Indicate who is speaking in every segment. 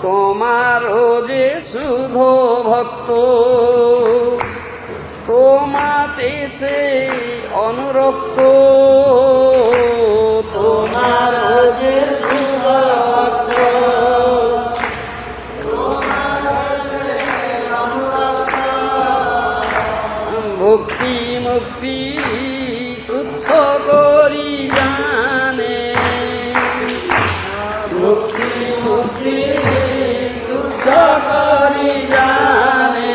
Speaker 1: তোমারও যে শুধু ভক্ত, তোমাতে সে অনুরক্ত, তোমারও যে শুধু ভক্ত, ভক্তি মুক্তি তুচ্ছ করি জানে, ভক্তি মুক্তি তুচ্ছ করি জানে,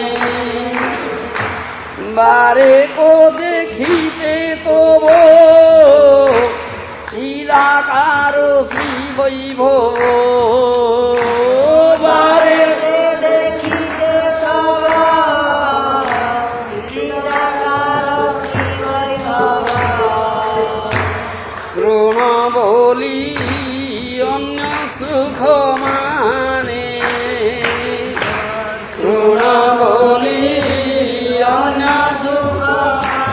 Speaker 1: বারে কো দেখিতে তব চিরাকার শ্রী বৈভব, বারে দেখিতে তব চিরাকার শ্রী বৈভব, তৃণ বলি অন্য সুখ মানে, তৃণ বলি অন্য সুখ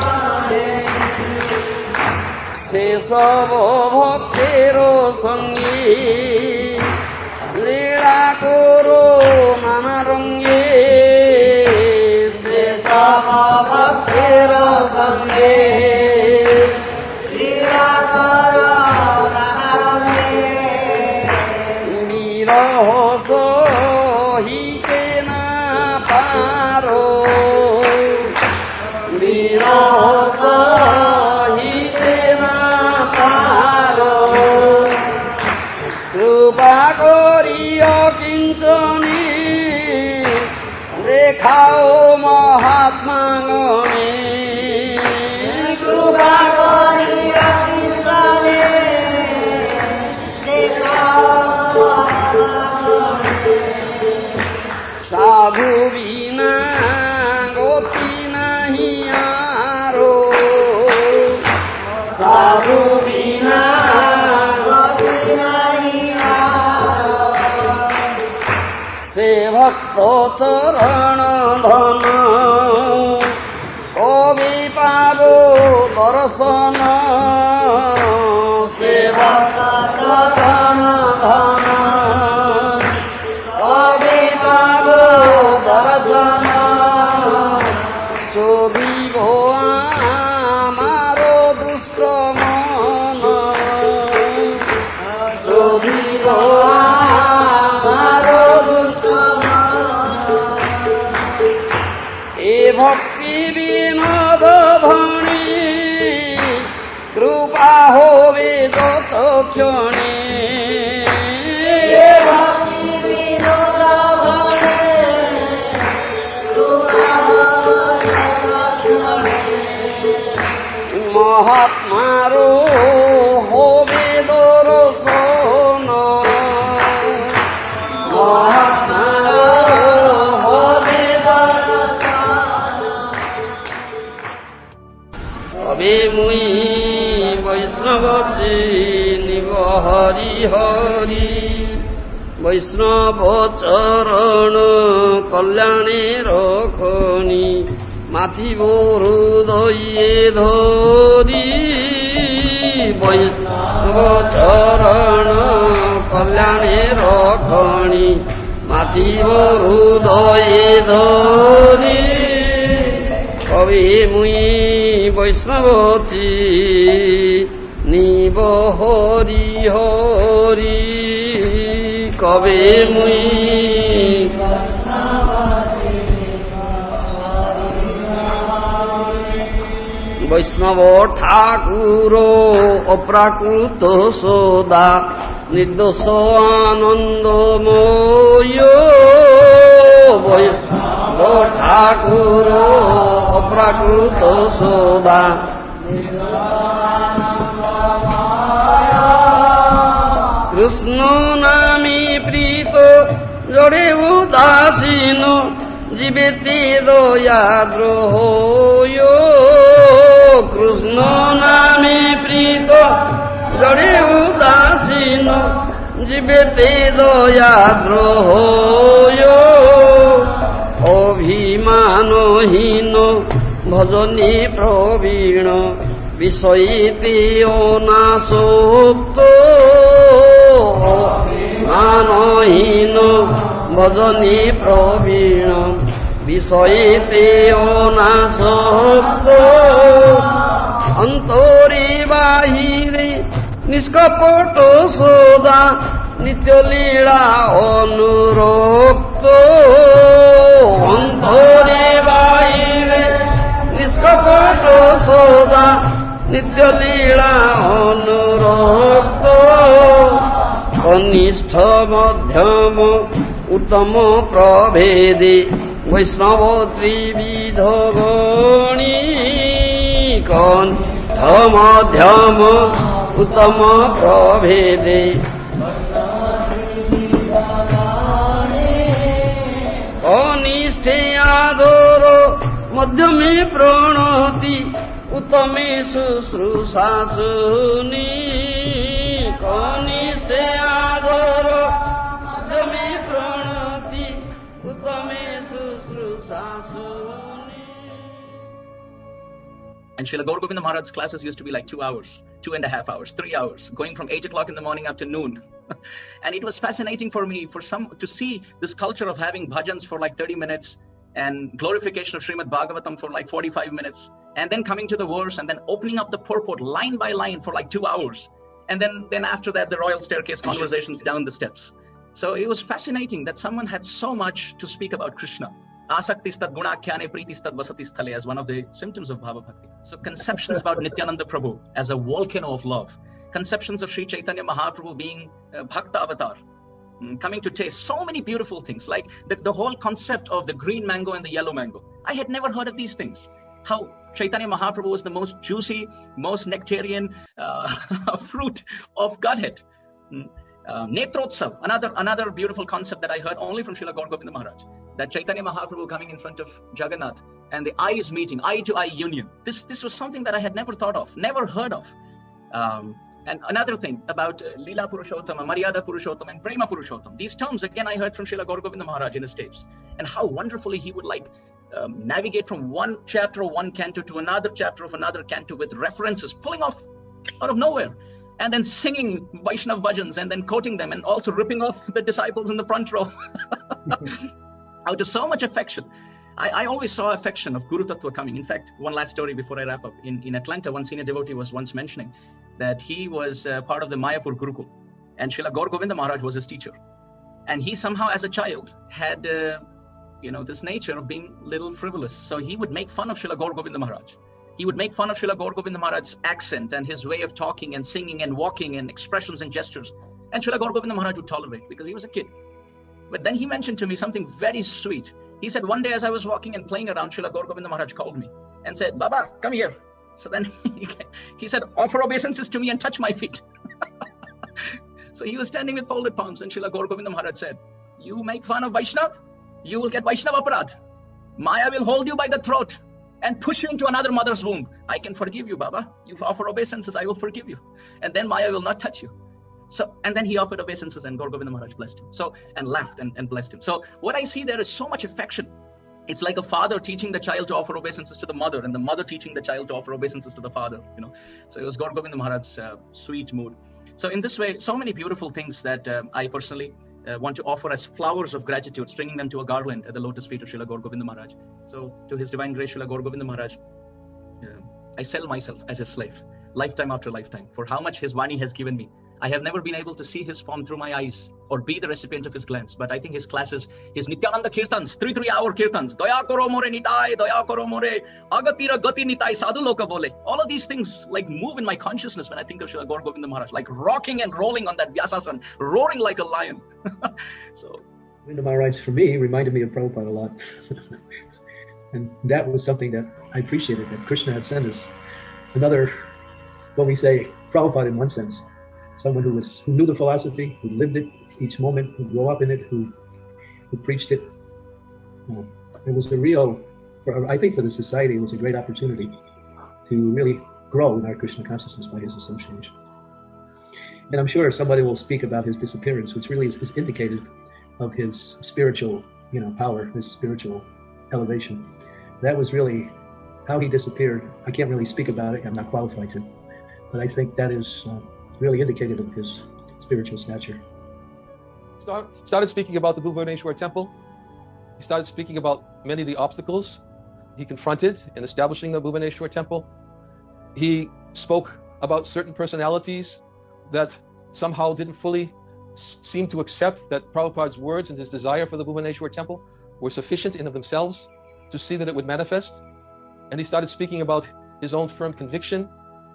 Speaker 1: মানে, সেসব ভক্তের সঙ্গে লীলা করো নানা রঙ্গে, সেসব ভক্তের সঙ্গে লীলা করো নানা রঙ্গে, বিরহ সহিতে না পারো, বিরহ সহিতে না পারো, কৃপা করিও কিঞ্চনে দেখাও মহাত্মা গণে, কৃপা করিও কিঞ্চনে দেখাও সাধু বিনা গতি নাহি আরো, সাধু বিনা গতি নাহি আরো, সে ভক্ত চরণ ধন কবি পাব দর্শন, সে ভক্ত চরণ ধন কবি পাব দর্শন, শোভিব আমার দুষ্ট মন, শোভিব আমার দুষ্ট মন, এ ভক্তি বিনোদ ভণি কৃপা হবে যত ক্ষণে, এ ভক্তি বিনোদ ভণি কৃপা হবে যত ক্ষণে, মহাত্মারো হবে দর্শন, মহাত্মারো হবে দর্শন, তবে মুই বৈষ্ণব চিনিব হরি হরি, বৈষ্ণব চরণ কল্যাণে রখনি, মাথিব হৃদয়ে ধরি, বৈষ্ণব চরণ কল্যাণে রখনি, মাথিব হৃদয়ে ধরি, কবে মুই বৈষ্ণব চিনিব হরি হরি, কবে মুই বৈষ্ণব ঠাকুর অপ্রাকৃত সদা নির্দোষ আনন্দময়, বৈষ্ণব ঠাকুর অপ্রাকৃত সদা কৃষ্ণ নামে প্রীত জড়ে উদাসীন, জীবেতে দয়াদ্রোহ, কৃষ্ণ নামে প্রীত জড়ে উদাসীন, জীবেতে দয়াদ্রোহ, অভিমানহীন ভজনে প্রবীণ, বিষয়ীতে অনাসক্ত, জ্ঞানহীন ভজনী প্রবীণ বিষয়েতে অনাসক্ত অন্তরে বাহিরে নিষ্কপট সদা নিত্য লীলা অনুরক্ত অন্তরে বাহিরে নিষ্কপট সদা নিত্য লীলা অনুরক্ত কনিষ্ঠ মধ্যম উত্তম প্রভেদে বৈষ্ণব ত্রিবিধ গণী কনিষ্ঠ মধ্যম উত্তম প্রভেদে কনিষ্ঠে আদর মধ্যমে প্রণতি উত্তমে শুশ্রূষা শুনি কনিষ্ঠে আদর মধ্যমে প্রণতি উত্তমে শুশ্রূষা শুনি.
Speaker 2: And Srila Gour Govinda Maharaj's classes used to be like 2 hours, 2.5 hours, 3 hours, going from 8 o'clock in the morning up to noon. And it was fascinating for me to see this culture of having bhajans for like 30 minutes and glorification of Srimad Bhagavatam for like 45 minutes, and then coming to the verse and then opening up the purport line by line for like 2 hours. And then after that, the royal staircase conversations down the steps. So it was fascinating that someone had so much to speak about Krishna. Asaktistat gunakhyane pritistat vasatistale, as one of the symptoms of Bhava Bhakti. So conceptions about Nityananda Prabhu as a volcano of love. Conceptions of Sri Chaitanya Mahaprabhu being Bhakta Avatar. Coming to taste so many beautiful things, like the whole concept of the green mango and the yellow mango. I had never heard of these things. How Chaitanya Mahaprabhu was the most juicy, most nectarian fruit of Godhead. Netrotsav, another beautiful concept that I heard only from Srila Gour Govinda Maharaj. That Chaitanya Mahaprabhu coming in front of Jagannath and the eyes meeting, eye to eye union. This was something that I had never thought of, never heard of. And another thing about Leela Purushottama, Maryada Purushottama, and Prema Purushottama. These terms, again, I heard from Srila Gour Govinda Maharaj in his tapes. And how wonderfully he would navigate from one chapter of one canto to another chapter of another canto with references, pulling off out of nowhere. And then singing Vaishnav bhajans and then quoting them and also ripping off the disciples in the front row. Out of so much affection. I always saw affection of Guru Tattva coming. In fact, one last story before I wrap up. In Atlanta, one senior devotee was once mentioning that he was part of the Mayapur Gurukul, and Srila Gour Govinda Maharaj was his teacher. And he somehow, as a child, had this nature of being little frivolous. So he would make fun of Srila Gour Govinda Maharaj. He would make fun of Srila Gour Govinda Maharaj's accent and his way of talking and singing and walking and expressions and gestures. And Srila Gour Govinda Maharaj would tolerate because he was a kid. But then he mentioned to me something very sweet. He said, one day as I was walking and playing around, Srila Gour Govinda Maharaj called me and said, Baba, come here. So then he said, offer obeisances to me and touch my feet. So he was standing with folded palms, and Srila Gour Govinda Maharaj said, you make fun of Vaishnav, you will get Vaishnav aparad. Maya will hold you by the throat and push you into another mother's womb. I can forgive you, Baba. You offer obeisances, I will forgive you. And then Maya will not touch you. So, and then he offered obeisances, and Gour Govinda Maharaj blessed him. So, and laughed and blessed him. So what I see there is so much affection. It's like a father teaching the child to offer obeisances to the mother, and the mother teaching the child to offer obeisances to the father. So it was Gour Govinda Maharaj's sweet mood. So in this way, so many beautiful things that I personally want to offer as flowers of gratitude, stringing them to a garland at the lotus feet of Srila Gour Govinda Maharaj. So to His Divine Grace Srila Gour Govinda Maharaj, I sell myself as a slave, lifetime after lifetime, for how much His Vani has given me. I have never been able to see His form through my eyes or be the recipient of His glance, but I think His classes, His Nityananda Kirtans, 3-3-hour Kirtans, Daya Karo More Nitai, Daya Karo More, Agatira Gati Nitai, Sadhu Loka Bole. All of these things move in my consciousness when I think of Srila Gour Govinda Maharaj, like rocking and rolling on that Vyasasan, roaring like a lion. So,
Speaker 3: Govinda Maharaj, for me, reminded me of Prabhupada a lot. And that was something that I appreciated, that Krishna had sent us. Another, what we say, Prabhupada in one sense. Someone who knew the philosophy, who lived it each moment, who grew up in it, who preached it. It was I think for the society, it was a great opportunity to really grow in our Krishna consciousness by his association. And I'm sure somebody will speak about his disappearance, which really is indicative of his spiritual, power, his spiritual elevation. That was really how he disappeared. I can't really speak about it. I'm not qualified to. But I think that is really indicative of his spiritual stature.
Speaker 4: started speaking about the Bhubaneswar temple. He started speaking about many of the obstacles he confronted in establishing the Bhubaneswar temple. He spoke about certain personalities that somehow didn't fully seem to accept that Prabhupada's words and his desire for the Bhubaneswar temple were sufficient in of themselves to see that it would manifest. And he started speaking about his own firm conviction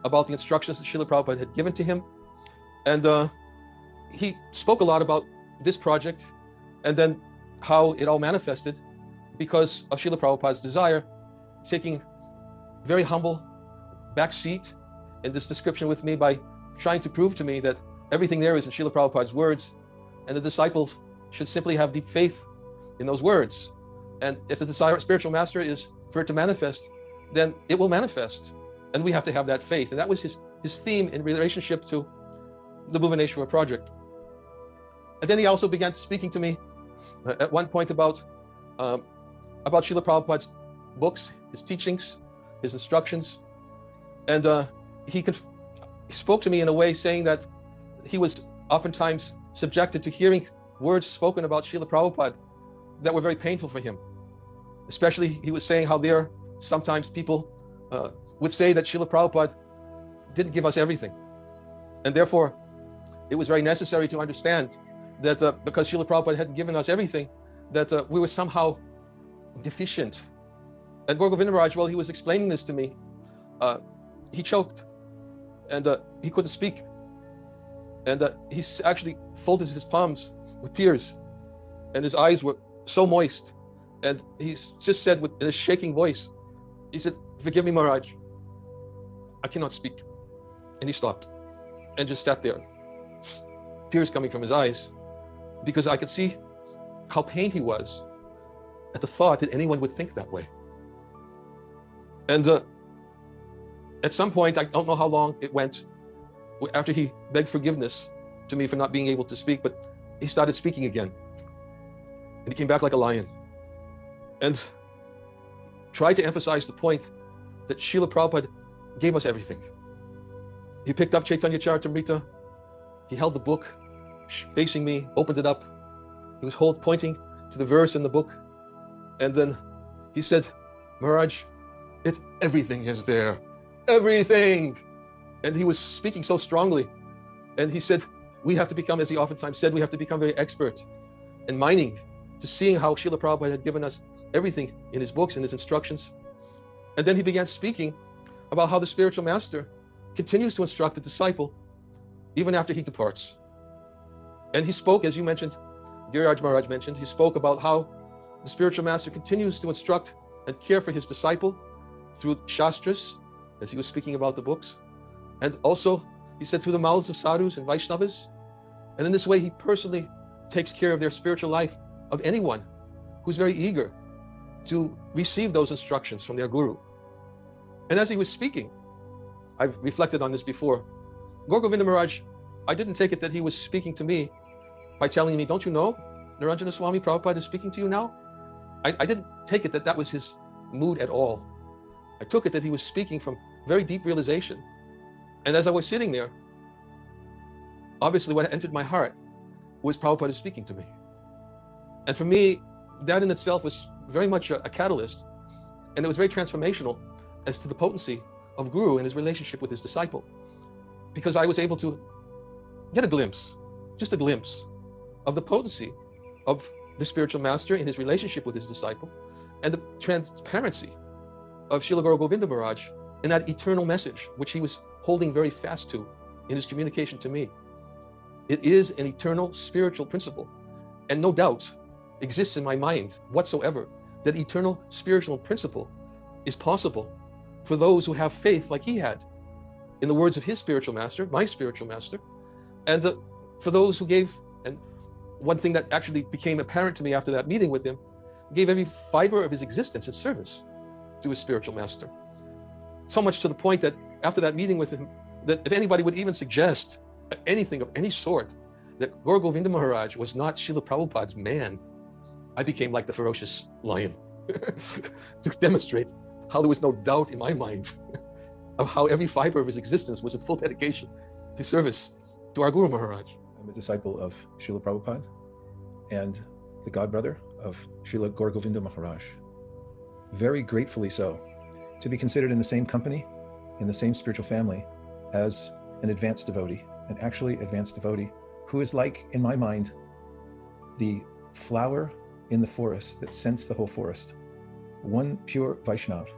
Speaker 4: about the instructions that Srila Prabhupada had given to him. And he spoke a lot about this project and then how it all manifested because of Srila Prabhupada's desire, taking very humble back seat in this description with me by trying to prove to me that everything there is in Srila Prabhupada's words, and the disciples should simply have deep faith in those words. And if the desire of spiritual master is for it to manifest, then it will manifest. And we have to have that faith. And that was his theme in relationship to the Bhubaneswar project. And then he also began speaking to me at one point about Srila Prabhupada's books, his teachings, his instructions. And he spoke to me in a way saying that he was oftentimes subjected to hearing words spoken about Srila Prabhupada that were very painful for him. Especially, he was saying how there sometimes people would say that Srila Prabhupada didn't give us everything. And therefore, it was very necessary to understand that because Srila Prabhupada hadn't given us everything, that we were somehow deficient. And Gour Govinda Maharaj, while he was explaining this to me, he choked and he couldn't speak. And he actually folded his palms with tears and his eyes were so moist. And he just said in a shaking voice, he said, "Forgive me, Maharaj, I cannot speak." And he stopped and just sat there, tears coming from his eyes, because I could see how pained he was at the thought that anyone would think that way. And at some point, I don't know how long it went, after he begged forgiveness to me for not being able to speak, but he started speaking again. And he came back like a lion and tried to emphasize the point that Srila Prabhupada gave us everything. He picked up Chaitanya Charitamrita, he held the book facing me, opened it up, he was pointing to the verse in the book, and then he said, "Maharaj, everything is there, everything." And he was speaking so strongly, and he said, we have to become, as he oftentimes said, we have to become very expert in mining, to seeing how Srila Prabhupada had given us everything in his books and his instructions. And then he began speaking about how the spiritual master continues to instruct the disciple even after he departs. And he spoke, as you mentioned, Giriraj Maharaj mentioned, he spoke about how the spiritual master continues to instruct and care for his disciple through Shastras, as he was speaking about the books. And also, he said, through the mouths of sadhus and Vaishnavas. And in this way, he personally takes care of their spiritual life of anyone who's very eager to receive those instructions from their guru. And as he was speaking, I've reflected on this before, Gour Govinda Maharaj, I didn't take it that he was speaking to me by telling me, "Don't you know, Niranjana Swami Prabhupada is speaking to you now?" I didn't take it that that was his mood at all. I took it that he was speaking from very deep realization. And as I was sitting there, obviously what entered my heart was Prabhupada speaking to me. And for me, that in itself was very much a catalyst, and it was very transformational as to the potency of Guru and his relationship with his disciple, because I was able to get a glimpse, just a glimpse, of the potency of the spiritual master in his relationship with his disciple, and the transparency of Srila Gour Govinda Maharaj in that eternal message, which he was holding very fast to in his communication to me. It is an eternal spiritual principle, and no doubt exists in my mind whatsoever that eternal spiritual principle is possible for those who have faith like he had, in the words of his spiritual master, my spiritual master, and for those who gave, and one thing that actually became apparent to me after that meeting with him, gave every fiber of his existence in service to his spiritual master. So much to the point that after that meeting with him, that if anybody would even suggest anything of any sort, that Gour Govinda Maharaj was not Srila Prabhupada's man, I became like the ferocious lion to demonstrate how there was no doubt in my mind of how every fiber of his existence was in full dedication to service to our Guru Maharaj.
Speaker 5: I'm a disciple of Srila Prabhupada, and the godbrother of Srila Gour Govinda Maharaj. Very gratefully so, to be considered in the same company, in the same spiritual family as an advanced devotee, an actually advanced devotee, who is like, in my mind, the flower in the forest that scents the whole forest. One pure Vaishnav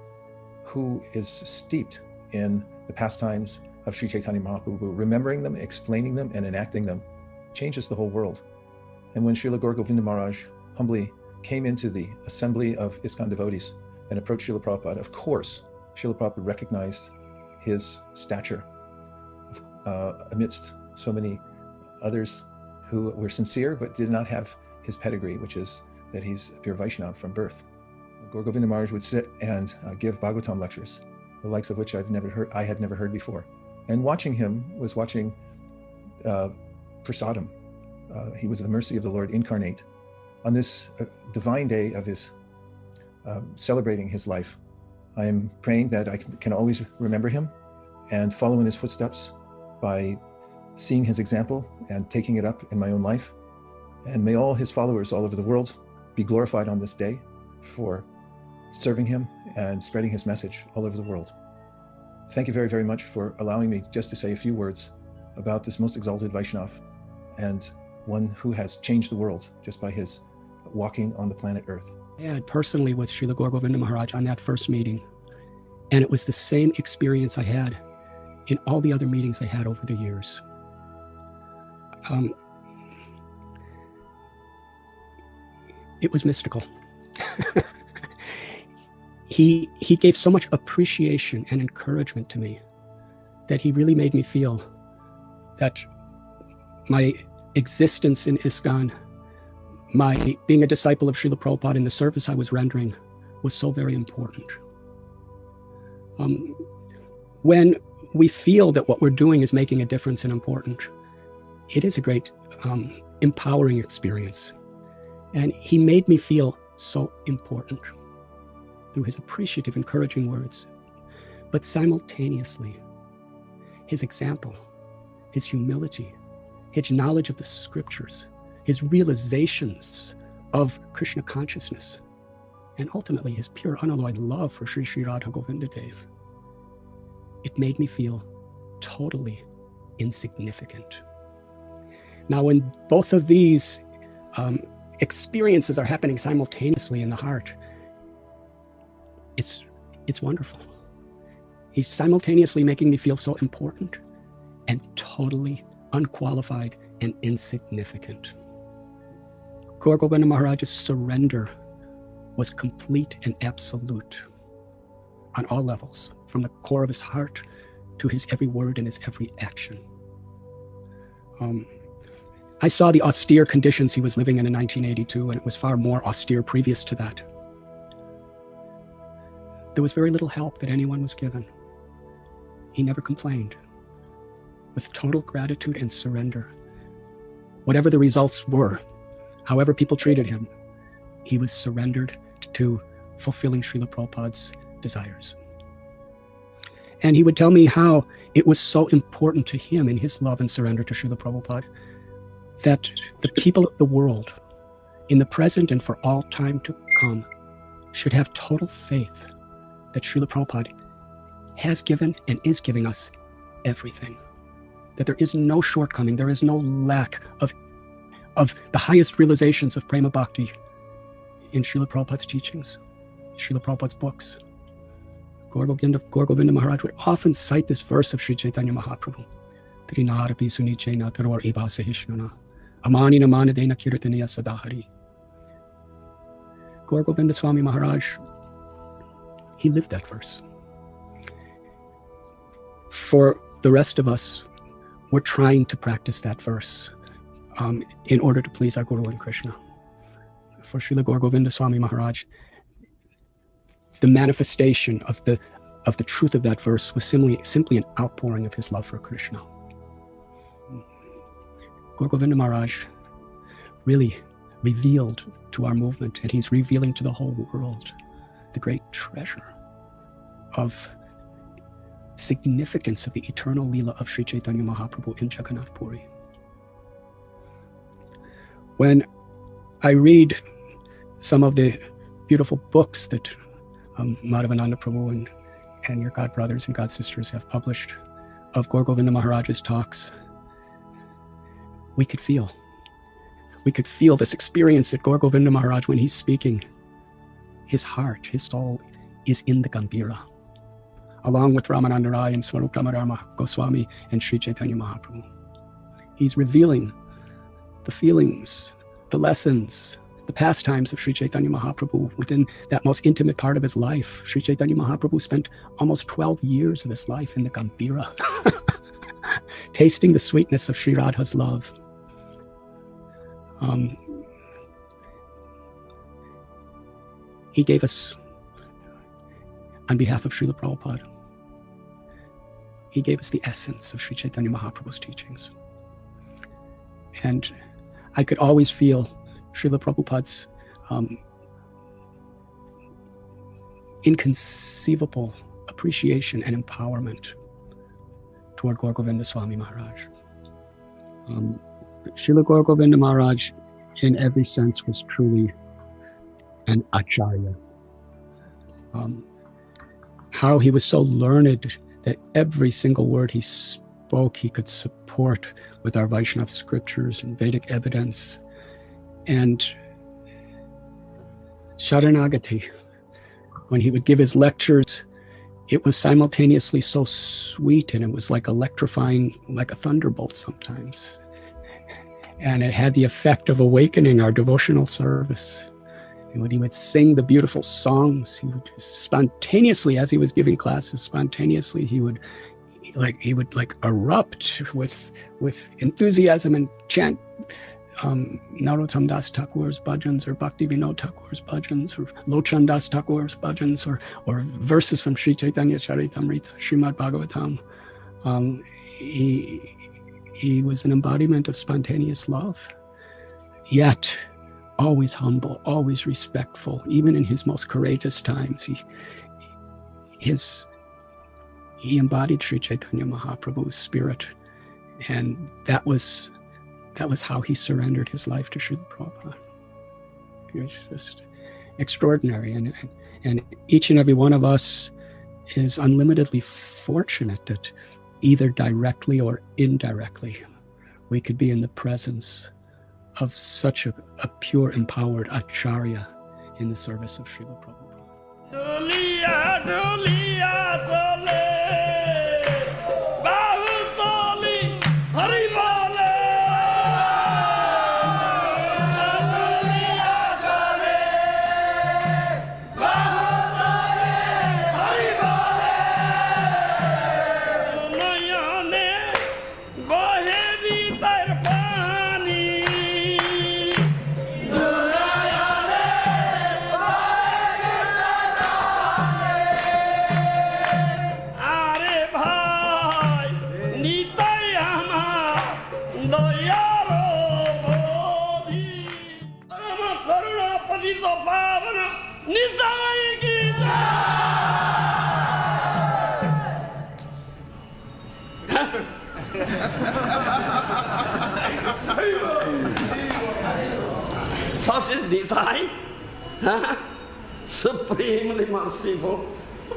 Speaker 5: who is steeped in the pastimes of Sri Chaitanya Mahaprabhu, remembering them, explaining them, and enacting them, changes the whole world. And when Srila Gour Govinda Maharaj humbly came into the assembly of ISKCON devotees and approached Srila Prabhupada, of course, Srila Prabhupada recognized his stature amidst so many others who were sincere but did not have his pedigree, which is that he's a pure Vaishnav from birth. Gour Govinda Maharaj would sit and give Bhagwatam lectures, the likes of which I had never heard before. And watching him was watching prasadam. He was the mercy of the Lord incarnate. On this divine day of his celebrating his life, I am praying that I can always remember him and follow in his footsteps by seeing his example and taking it up in my own life. And may all his followers all over the world be glorified on this day for serving him and spreading his message all over the world. Thank you very, very much for allowing me just to say a few words about this most exalted Vaishnav and one who has changed the world just by his walking on the planet Earth.
Speaker 6: I had personally with Srila Gour Govinda Maharaj on that first meeting, and it was the same experience I had in all the other meetings I had over the years. It was mystical. He gave so much appreciation and encouragement to me that he really made me feel that my existence in ISKCON, my being a disciple of Srila Prabhupada in the service I was rendering was so very important. When we feel that what we're doing is making a difference and important, it is a great empowering experience. And he made me feel so important through his appreciative, encouraging words. But simultaneously, his example, his humility, his knowledge of the scriptures, his realizations of Krishna consciousness, and ultimately his pure unalloyed love for Sri Sri Radha Govinda Dev, it made me feel totally insignificant. Now, when both of these experiences are happening simultaneously in the heart, it's wonderful. He's simultaneously making me feel so important and totally unqualified and insignificant. Gour Govinda Maharaj's surrender was complete and absolute on all levels, from the core of his heart to his every word and his every action. I saw the austere conditions he was living in 1982, and it was far more austere previous to that. There was very little help that anyone was given. He never complained. With total gratitude and surrender, whatever the results were, however people treated him, he was surrendered to fulfilling Srila Prabhupada's desires. And he would tell me how it was so important to him in his love and surrender to Srila Prabhupada that the people of the world, in the present and for all time to come, should have total faith that Srila Prabhupada has given and is giving us everything. That there is no shortcoming, there is no lack of the highest realizations of Prema Bhakti in Srila Prabhupada's teachings, Srila Prabhupada's books. Gour Govinda Maharaj would often cite this verse of Sri Chaitanya Mahaprabhu. Trinarapi sunichena taror ibasa hishnana. Amani namana dena kirtaniya sadahari. Gour Govinda Swami Maharaj, he lived that verse. For the rest of us, we're trying to practice that verse in order to please our Guru and Krishna. For Srila Gour Govinda Swami Maharaj, the manifestation of the truth of that verse was simply an outpouring of his love for Krishna. Gour Govinda Maharaj really revealed to our movement, and he's revealing to the whole world, the great treasure of significance of the eternal Leela of Sri Chaitanya Mahaprabhu in Jagannath Puri. When I read some of the beautiful books that Madhavananda Prabhu and your God brothers and God sisters have published of Gour Govinda Maharaj's talks. We could feel this experience that Gour Govinda Maharaj, when he's speaking, his heart, his soul is in the Gambhira, along with Ramananda Rai and Swarup Ramadharma Goswami and Sri Chaitanya Mahaprabhu. He's revealing the feelings, the lessons, the pastimes of Sri Chaitanya Mahaprabhu within that most intimate part of his life. Sri Chaitanya Mahaprabhu spent almost 12 years of his life in the Gambhira, tasting the sweetness of Sri Radha's love. He gave us, on behalf of Srila Prabhupada, he gave us the essence of Sri Chaitanya Mahaprabhu's teachings. And I could always feel Srila Prabhupada's inconceivable appreciation and empowerment toward Gour Govinda Swami Maharaj. Srila Gour Govinda Maharaj, in every sense, was truly an acharya. How he was so learned that every single word he spoke, he could support with our Vaishnav scriptures and Vedic evidence. And Sharanagati, when he would give his lectures, it was simultaneously so sweet, and it was like electrifying, like a thunderbolt sometimes. And it had the effect of awakening our devotional service. And when he would sing the beautiful songs, he would spontaneously, as he was giving classes, spontaneously, he would erupt with enthusiasm and chant Narottam Das Thakur's bhajans, or Bhakti Vinod Thakur's bhajans, or Lochan Das Thakur's bhajans, or verses from Sri Chaitanya Charitamrita, Srimad Bhagavatam. He was an embodiment of spontaneous love, yet always humble, always respectful. Even in his most courageous times, he embodied Sri Chaitanya Mahaprabhu's spirit, and that was how he surrendered his life to Srila Prabhupada. It was just extraordinary, and each and every one of us is unlimitedly fortunate that either directly or indirectly we could be in the presence of such a pure, empowered acharya in the service of Srila Prabhupada.
Speaker 1: Doliya, doliya, chale, bahu toli, Hari bole. Doliya, chale, bahu toli, Hari bole. Nayane, baheri tar pani. Such is Nitai, supremely merciful,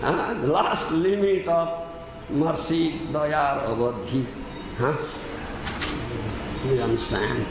Speaker 1: the last limit of mercy, daya, avadhi. You understand?